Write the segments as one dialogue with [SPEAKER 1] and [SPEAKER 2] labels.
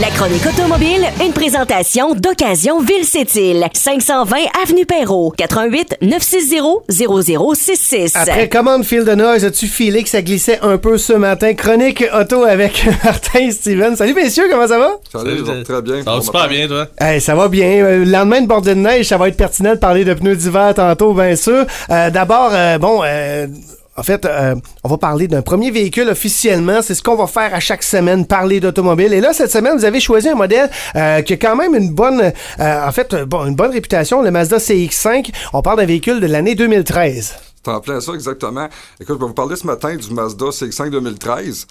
[SPEAKER 1] La chronique automobile, une présentation d'Occasion Ville-Sept-Îles. 520 Avenue Perrault. 88 960 0066.
[SPEAKER 2] Après commande Feel the Noise, as-tu filé que ça glissait un peu ce matin? Chronique auto avec Martin et Steven. Salut messieurs, comment ça va?
[SPEAKER 3] Salut, très bien.
[SPEAKER 4] Ça va super bien, toi?
[SPEAKER 2] Hey, ça va bien. Le lendemain de bordée de neige, ça va être pertinent de parler de pneus d'hiver tantôt, bien sûr. D'abord, en fait, on va parler d'un premier véhicule officiellement. C'est ce qu'on va faire à chaque semaine, parler d'automobile. Et là, cette semaine, vous avez choisi un modèle qui a quand même une bonne réputation, le Mazda CX-5. On parle d'un véhicule de l'année 2013.
[SPEAKER 3] C'est en plein ça, exactement. Écoute, je vais vous parler ce matin du Mazda CX-5 2013.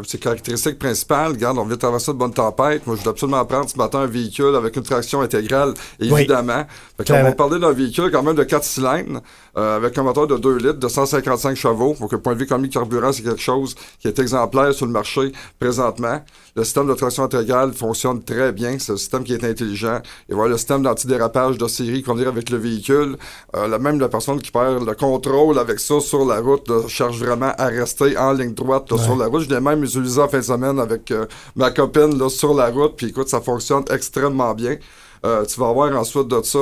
[SPEAKER 3] Ses caractéristiques principales, regarde, on vient de traverser de bonne tempête. Moi, je voulais absolument prendre ce matin un véhicule avec une traction intégrale, évidemment.
[SPEAKER 2] Oui.
[SPEAKER 3] On va parler d'un véhicule quand même de 4 cylindres, avec un moteur de 2 litres, de 155 chevaux. Donc, le point de vue économique carburant, c'est quelque chose qui est exemplaire sur le marché présentement. Le système de traction intégrale fonctionne très bien. C'est un système qui est intelligent. Et voilà, le système d'antidérapage de série qu'on dirait avec le véhicule. Même la personne qui perd le contrôle avec ça sur la route cherche vraiment à rester en ligne droite sur la route. Je l'ai même utilisé en fin de semaine avec ma copine là, sur la route. Puis écoute, ça fonctionne extrêmement bien. Tu vas avoir ensuite de ça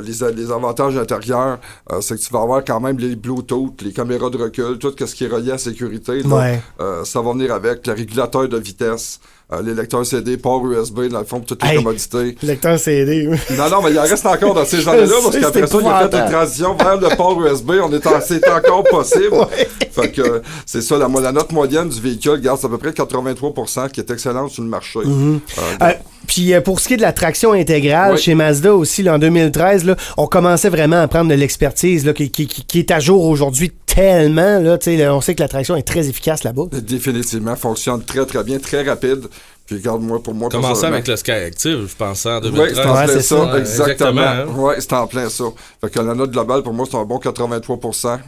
[SPEAKER 3] les avantages intérieurs, c'est que tu vas avoir quand même les Bluetooth, les caméras de recul, tout ce qui est relié à la sécurité. Là, ça va venir avec le régulateur de vitesse, les lecteurs CD, port USB, dans le fond, pour toutes les commodités.
[SPEAKER 2] Lecteur CD.
[SPEAKER 3] Non, mais il en reste encore dans ces années-là, parce qu'après ça, il a fait une transition vers le port USB. C'est encore possible. Fait que c'est ça, la note moyenne du véhicule, regarde, c'est à peu près 83%, qui est excellente sur le marché.
[SPEAKER 2] Puis pour ce qui est de la traction intégrale, chez Mazda aussi, là, en 2013, là, on commençait vraiment à prendre de l'expertise là, qui est à jour aujourd'hui tellement. Là, on sait que la traction est très efficace là-bas.
[SPEAKER 3] Définitivement, fonctionne très très bien, très rapide. Puis regarde-moi, pour moi...
[SPEAKER 4] Commencer avec le Skyactiv, je pensais, en 2013.
[SPEAKER 3] Oui, c'est en plein ça, exactement.
[SPEAKER 4] Exactement, hein?
[SPEAKER 3] Oui, c'est en plein ça. Fait que la note globale, pour moi, c'est un bon 83%.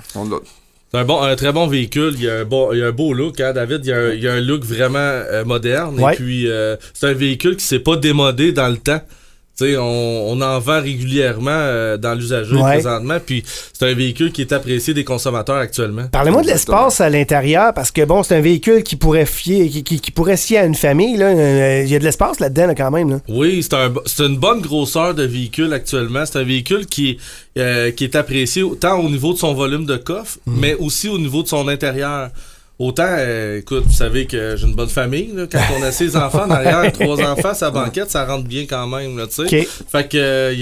[SPEAKER 4] C'est un très bon véhicule. Il y a un beau look, hein, David. Il y a un look vraiment moderne. Et puis, c'est un véhicule qui s'est pas démodé dans le temps. T'sais, on en vend régulièrement dans l'usager présentement, puis c'est un véhicule qui est apprécié des consommateurs actuellement.
[SPEAKER 2] Parlez-moi de l'espace à l'intérieur, parce que bon, c'est un véhicule qui pourrait qui pourrait fier à une famille. Là. Il y a de l'espace là-dedans là, quand même. Là.
[SPEAKER 4] Oui, c'est une bonne grosseur de véhicule actuellement. C'est un véhicule qui est apprécié tant au niveau de son volume de coffre, mais aussi au niveau de son intérieur. Autant, écoute, vous savez que j'ai une bonne famille, là, quand on a 6 enfants derrière, 3 enfants, sa banquette, ça rentre bien quand même, là, tu sais. Fait que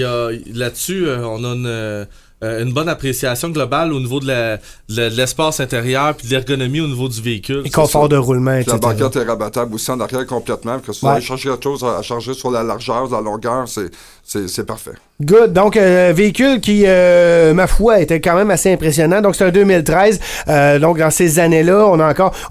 [SPEAKER 4] là-dessus, on a une bonne appréciation globale au niveau de l'espace intérieur puis de l'ergonomie au niveau du véhicule.
[SPEAKER 2] Et confort de roulement, etc.
[SPEAKER 3] La banquette est rabattable aussi en arrière complètement. Que si vous allez chercher quelque chose à charger sur la largeur, la longueur, c'est parfait.
[SPEAKER 2] Good. Donc, véhicule qui, ma foi, était quand même assez impressionnant. Donc, c'est un 2013. Donc, dans ces années-là,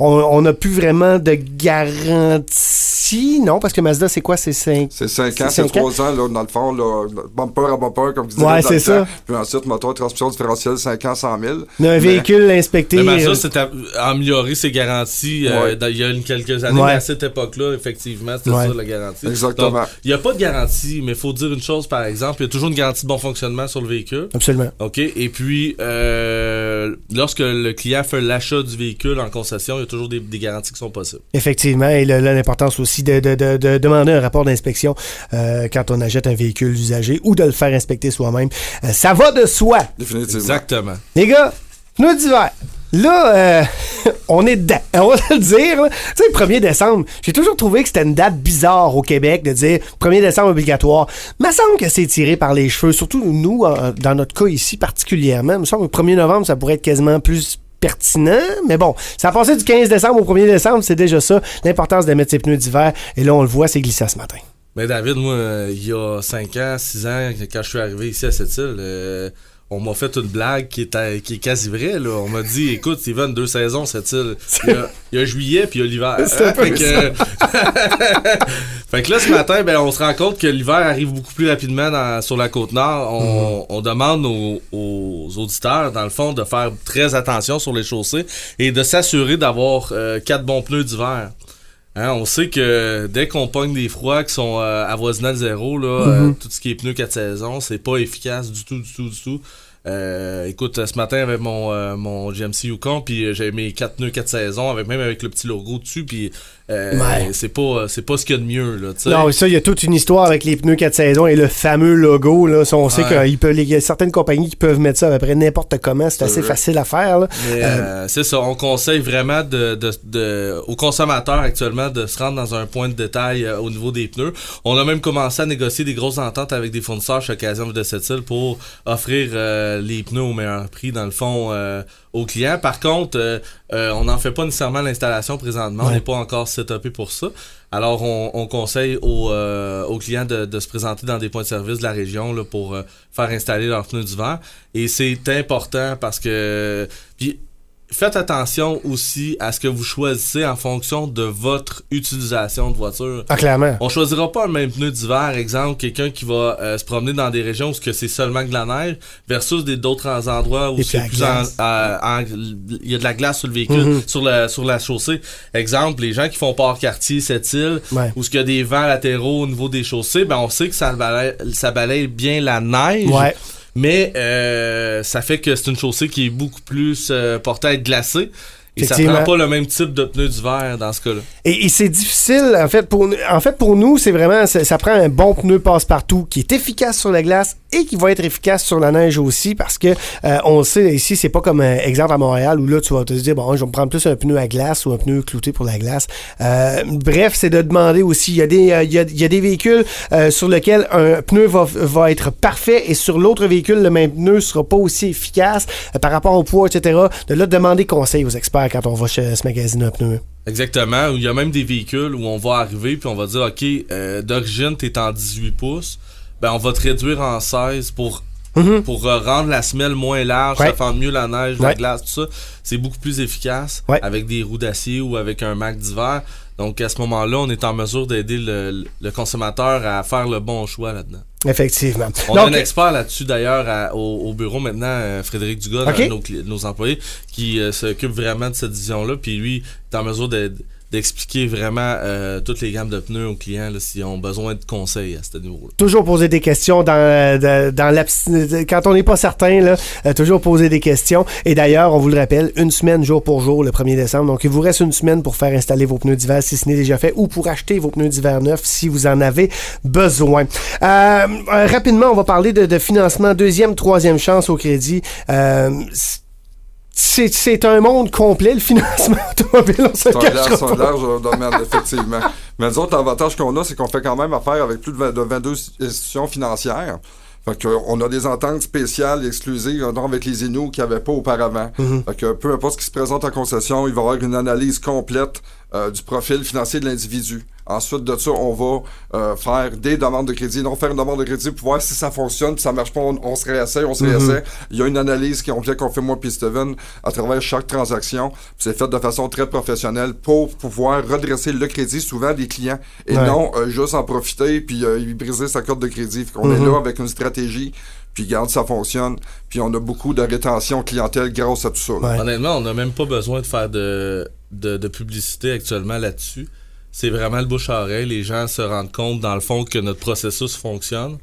[SPEAKER 2] on n'a plus vraiment de garantie. Non, parce que Mazda, c'est quoi? C'est 5
[SPEAKER 3] C'est 5 ans, c'est 3 ans, là, dans le fond, là, bumper à bumper, comme vous disiez.
[SPEAKER 2] Ouais, c'est ça.
[SPEAKER 3] Puis ensuite, moteur, transmission différentielle, 5 ans, 100 000.
[SPEAKER 2] Un véhicule inspecté.
[SPEAKER 4] Mais Mazda, c'est améliorer ses garanties il y a quelques années. Mais à cette époque-là, effectivement, c'était ça, la garantie.
[SPEAKER 3] Exactement.
[SPEAKER 4] Donc, il n'y a pas de garantie, mais il faut dire une chose, par exemple, il y a toujours une garantie de bon fonctionnement sur le véhicule.
[SPEAKER 2] Absolument.
[SPEAKER 4] OK. Et puis, lorsque le client fait l'achat du véhicule en concession, il y a toujours des garanties qui sont possibles.
[SPEAKER 2] Effectivement. Et l'importance aussi de demander un rapport d'inspection quand on achète un véhicule usagé ou de le faire inspecter soi-même. Ça va de soi.
[SPEAKER 3] Définitivement.
[SPEAKER 4] Exactement.
[SPEAKER 2] Les gars, pneus d'hiver. Là, on est dedans. On va le dire. Tu sais, le 1er décembre, j'ai toujours trouvé que c'était une date bizarre au Québec de dire 1er décembre obligatoire. Il me semble que c'est tiré par les cheveux, surtout nous, dans notre cas ici particulièrement. Il me semble que le 1er novembre, ça pourrait être quasiment plus pertinent, mais bon, ça a passé du 15 décembre au 1er décembre, c'est déjà ça, l'importance de mettre ses pneus d'hiver, et là, on le voit, c'est glissé ce matin.
[SPEAKER 4] Mais David, moi, il y a 5 ans, 6 ans, quand je suis arrivé ici à Sept-Îles, on m'a fait une blague qui est quasi vraie, là. On m'a dit, écoute, Steven, 2 saisons, Sept-Îles. Il y a juillet, puis il y a l'hiver. Fait que là, ce matin, on se rend compte que l'hiver arrive beaucoup plus rapidement sur la Côte-Nord. On demande aux auditeurs, dans le fond, de faire très attention sur les chaussées et de s'assurer d'avoir 4 bons pneus d'hiver. Hein, on sait que dès qu'on pogne des froids qui sont avoisinants de zéro, là, tout ce qui est pneus 4 saisons, c'est pas efficace du tout. Écoute, ce matin avec mon GMC Yukon, puis j'avais mes 4 pneus 4 saisons, même avec le petit logo dessus, puis c'est pas ce qu'il y a de mieux, là, t'sais.
[SPEAKER 2] Non, ça, il y a toute une histoire avec les pneus 4 saisons et le fameux logo, là. On sait qu'il y a certaines compagnies qui peuvent mettre ça à peu près n'importe comment. C'est assez facile à faire, là.
[SPEAKER 4] Mais, c'est ça. On conseille vraiment aux consommateurs actuellement de se rendre dans un point de détail au niveau des pneus. On a même commencé à négocier des grosses ententes avec des fournisseurs chaque occasion de cette île pour offrir les pneus au meilleur prix, dans le fond, aux clients. Par contre, on n'en fait pas nécessairement l'installation présentement. On n'est pas encore setupé pour ça. Alors, on conseille aux clients de se présenter dans des points de service de la région là, pour faire installer leurs pneus d'hiver. Et c'est important parce que... Puis, faites attention aussi à ce que vous choisissez en fonction de votre utilisation de voiture.
[SPEAKER 2] Ah, clairement.
[SPEAKER 4] On choisira pas le même pneu d'hiver, exemple, quelqu'un qui va se promener dans des régions où c'est seulement de la neige versus d'autres endroits où c'est plus il y a de la glace sur le véhicule, sur la chaussée. Exemple, les gens qui font Port-Cartier, cette île, où il y a des vents latéraux au niveau des chaussées, ben on sait que ça balaye bien la neige.
[SPEAKER 2] Ouais.
[SPEAKER 4] Mais ça fait que c'est une chaussée qui est beaucoup plus portée à être glacée. Et ça prend pas le même type de pneu d'hiver dans ce cas-là.
[SPEAKER 2] Et c'est difficile, en fait, pour nous, c'est vraiment, ça prend un bon pneu passe-partout qui est efficace sur la glace et qui va être efficace sur la neige aussi, parce que on le sait ici, c'est pas comme exemple à Montréal où là, tu vas te dire, bon, je vais me prendre plus un pneu à glace ou un pneu clouté pour la glace. Bref, c'est de demander aussi, il y a des véhicules sur lesquels un pneu va être parfait et sur l'autre véhicule, le même pneu sera pas aussi efficace par rapport au poids, etc. De là, demander conseil aux experts quand on va se magasiner un pneu.
[SPEAKER 4] Exactement. Il y a même des véhicules où on va arriver puis on va dire, OK, d'origine, t'es en 18 pouces. Ben, on va te réduire en 16 pour rendre la semelle moins large, ça fait mieux la neige, la glace, tout ça. C'est beaucoup plus efficace avec des roues d'acier ou avec un Mac d'hiver. Donc, à ce moment-là, on est en mesure d'aider le consommateur à faire le bon choix là-dedans.
[SPEAKER 2] Effectivement.
[SPEAKER 4] On a un expert là-dessus, d'ailleurs, au bureau maintenant, Frédéric Dugas, un de nos employés, qui s'occupe vraiment de cette vision-là. Puis lui, est en mesure d'expliquer vraiment toutes les gammes de pneus aux clients là, s'ils ont besoin de conseils à ce niveau-là. Toujours
[SPEAKER 2] poser des questions quand on n'est pas certain, là, toujours poser des questions. Et d'ailleurs, on vous le rappelle, une semaine jour pour jour, le 1er décembre. Donc, il vous reste une semaine pour faire installer vos pneus d'hiver si ce n'est déjà fait ou pour acheter vos pneus d'hiver neufs si vous en avez besoin. Rapidement, on va parler de financement, deuxième, troisième chance au crédit. C'est un monde complet, le financement automobile.
[SPEAKER 3] C'est un large domaine, effectivement. Mais nous autres, l'avantage qu'on a, c'est qu'on fait quand même affaire avec plus de 22 institutions financières. Fait qu'on a des ententes spéciales, exclusives, avec les Inuits qu'il n'y avait pas auparavant. Fait que peu importe ce qui se présente en concession, il va y avoir une analyse complète du profil financier de l'individu. Ensuite de ça, on va faire des demandes de crédit. Non, faire une demande de crédit pour voir si ça fonctionne, puis ça marche pas, on se réessaie. Il y a une analyse qu'on fait moi puis Steven à travers chaque transaction. Puis c'est fait de façon très professionnelle pour pouvoir redresser le crédit souvent des clients et non juste en profiter puis briser sa carte de crédit. Fait qu'on est là avec une stratégie. Puis garde, ça fonctionne. Puis on a beaucoup de rétention clientèle grâce à tout ça.
[SPEAKER 4] Honnêtement, on n'a même pas besoin de faire de publicité actuellement là-dessus. C'est vraiment le bouche à oreille. Les gens se rendent compte, dans le fond, que notre processus fonctionne.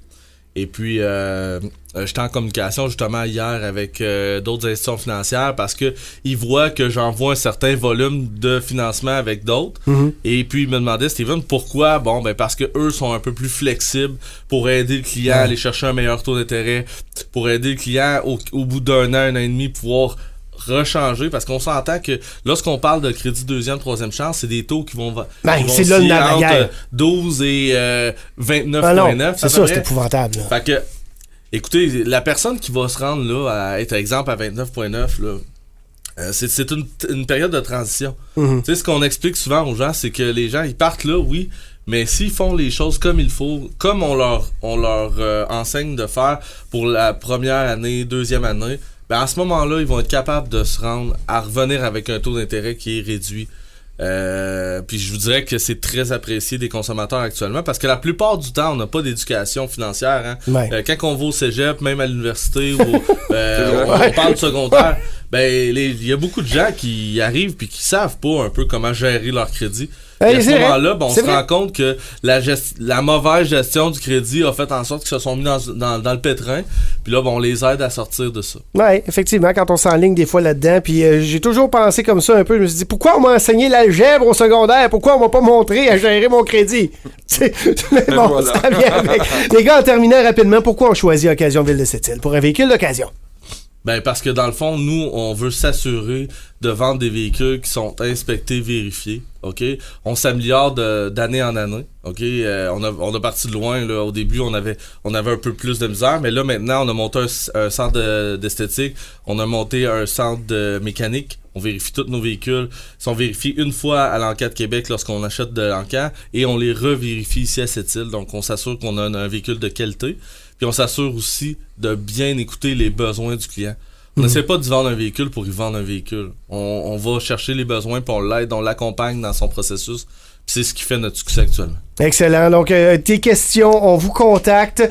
[SPEAKER 4] Et puis, j'étais en communication justement hier avec d'autres institutions financières parce que ils voient que j'envoie un certain volume de financement avec d'autres. Et puis, ils me demandaient, Steven, pourquoi? Bon, ben parce que eux sont un peu plus flexibles pour aider le client à aller chercher un meilleur taux d'intérêt, pour aider le client au bout d'un an et demi, pouvoir rechanger, parce qu'on s'entend que lorsqu'on parle de crédit deuxième, troisième chance, c'est des taux qui vont
[SPEAKER 2] c'est là
[SPEAKER 4] entre 12 et 29,9.
[SPEAKER 2] C'est ça, c'est épouvantable. Là.
[SPEAKER 4] Fait que, écoutez, la personne qui va se rendre là à être exemple à 29,9 là, c'est une période de transition. Tu sais, ce qu'on explique souvent aux gens, c'est que les gens, ils partent là, oui, mais s'ils font les choses comme il faut, comme on leur enseigne de faire pour la première année, deuxième année, ben à ce moment-là, ils vont être capables de se rendre à revenir avec un taux d'intérêt qui est réduit. Puis je vous dirais que c'est très apprécié des consommateurs actuellement parce que la plupart du temps, on n'a pas d'éducation financière. Quand on va au cégep, même à l'université, ou on parle de secondaire, Ben, il y a beaucoup de gens qui arrivent puis qui savent pas un peu comment gérer leur crédit. Et à ce
[SPEAKER 2] c'est
[SPEAKER 4] moment-là, on
[SPEAKER 2] C'est
[SPEAKER 4] se
[SPEAKER 2] vrai.
[SPEAKER 4] rend compte que la mauvaise gestion du crédit a fait en sorte qu'ils se sont mis dans le pétrin. Puis là, on les aide à sortir de ça.
[SPEAKER 2] Oui, effectivement, quand on s'enligne des fois là-dedans, puis j'ai toujours pensé comme ça un peu, je me suis dit, pourquoi on m'a enseigné l'algèbre au secondaire? Pourquoi on m'a pas montré à gérer mon crédit? Mais bon,
[SPEAKER 3] voilà.
[SPEAKER 2] ça vient avec. Les gars, en terminant rapidement, pourquoi on choisit Occasion Ville de Sept-Îles pour un véhicule d'occasion?
[SPEAKER 4] Ben, parce que dans le fond, nous, on veut s'assurer de vendre des véhicules qui sont inspectés, vérifiés, OK? On s'améliore d'année en année, OK? On a parti de loin, là. Au début, on avait un peu plus de misère, mais là, maintenant, on a monté un centre d'esthétique, on a monté un centre de mécanique, on vérifie tous nos véhicules, ils sont vérifiés une fois à l'Encan de Québec lorsqu'on achète de l'Encan, et on les revérifie ici à Sept-Îles, donc on s'assure qu'on a un véhicule de qualité. Puis on s'assure aussi de bien écouter les besoins du client. On n'essaie pas de vendre un véhicule pour y vendre un véhicule. On va chercher les besoins, puis on l'aide, on l'accompagne dans son processus. Puis c'est ce qui fait notre succès actuellement.
[SPEAKER 2] Excellent. Donc, tes questions, on vous contacte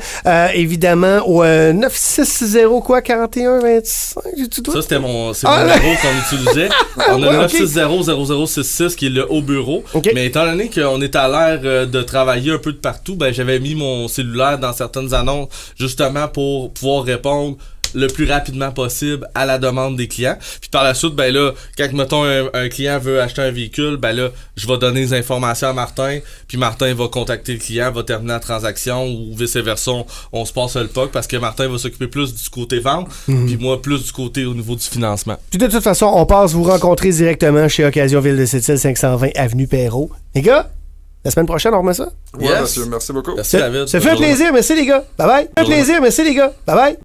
[SPEAKER 2] évidemment au 960 quoi, 4125, j'ai-tu tout?
[SPEAKER 4] Ça, c'est mon numéro qu'on utilisait. On a
[SPEAKER 2] Ouais,
[SPEAKER 4] 960-0066 qui est le haut bureau.
[SPEAKER 2] OK.
[SPEAKER 4] Mais étant donné qu'on est à l'ère de travailler un peu de partout, ben j'avais mis mon cellulaire dans certaines annonces justement pour pouvoir répondre le plus rapidement possible à la demande des clients. Puis par la suite, ben là, quand mettons un client veut acheter un véhicule, ben là, je vais donner les informations à Martin, puis Martin va contacter le client, va terminer la transaction, ou vice-versa, on se passe le POC, parce que Martin va s'occuper plus du côté vente, puis moi plus du côté au niveau du financement.
[SPEAKER 2] Puis de toute façon, on passe vous rencontrer directement chez Occasion Ville de Sept-Îles, 520 Avenue Perrault. Les gars, la semaine prochaine, on remet ça?
[SPEAKER 3] Ouais,
[SPEAKER 4] Yes.
[SPEAKER 3] monsieur, merci beaucoup.
[SPEAKER 4] Merci David.
[SPEAKER 2] Ça fait un plaisir, merci les gars. Bye bye. Ça fait un plaisir, merci les gars. Bye bye.